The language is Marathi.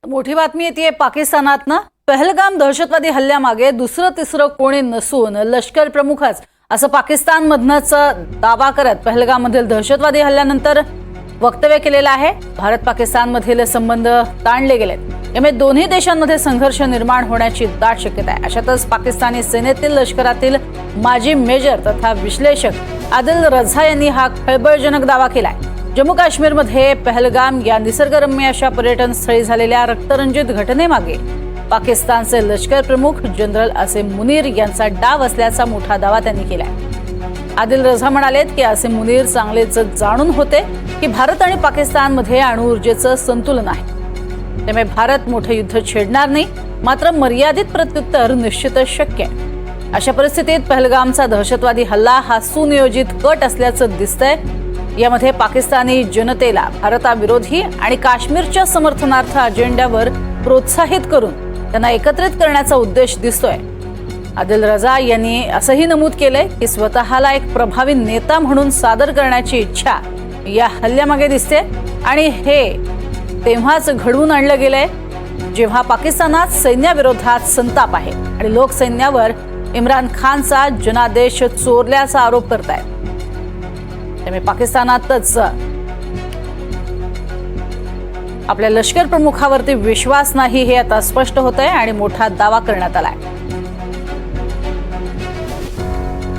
मोठी बातमी येते पाकिस्तानातनं। पहलगाम दहशतवादी हल्ल्यामागे दुसरं तिसरं कोणी नसून लष्कर प्रमुखच असं पाकिस्तानमधनच दावा करत पहलगाममधील दहशतवादी हल्ल्यानंतर वक्तव्य केलेलं आहे। भारत पाकिस्तानमधील संबंध ताणले गेलेत। यामुळे दोन्ही देशांमध्ये संघर्ष निर्माण होण्याची दाट शक्यता आहे। अशातच पाकिस्तानी सेनेतील लष्करातील माजी मेजर तथा विश्लेषक आदिल रझा यांनी हा खळबळजनक दावा केलाय। जम्मू काश्मीरमध्ये पहलगाम या निसर्गरम्य अशा पर्यटन स्थळी झालेल्या रक्तरंजित घटनेमागे पाकिस्तानचे लष्कर प्रमुख जनरल आसिम मुनीर यांचा डाव असल्याचा मोठा दावा त्यांनी केलाय। आदिल रझा म्हणालेत की आसिम मुनीर चांगलेच जाणून होते की भारत आणि पाकिस्तानमध्ये अणुऊर्जेचं संतुलन आहे, त्यामुळे भारत मोठे युद्ध छेडणार नाही, मात्र मर्यादित प्रत्युत्तर निश्चितच शक्य आहे। अशा परिस्थितीत पहलगामचा दहशतवादी हल्ला हा सुनियोजित कट असल्याचं दिसतंय। यामध्ये पाकिस्तानी जनतेला भारताविरोधी आणि काश्मीरच्या समर्थनार्थ अजेंड्यावर प्रोत्साहित करून त्यांना एकत्रित करण्याचा उद्देश दिसतोय। आदिल रझा यांनी असंही नमूद केलंय की स्वतःला एक प्रभावी नेता म्हणून सादर करण्याची इच्छा या हल्ल्यामागे दिसते आणि हे तेव्हाच घडवून आणलं गेलंय जेव्हा पाकिस्तानात सैन्याविरोधात संताप आहे आणि लोक सैन्यावर इम्रान खानचा जनादेश चोरल्याचा आरोप करतायत। त्यामुळे पाकिस्तानातच आपल्या लष्कर प्रमुखावरती विश्वास नाही हे आता स्पष्ट होतंय आणि मोठा दावा करण्यात आलाय।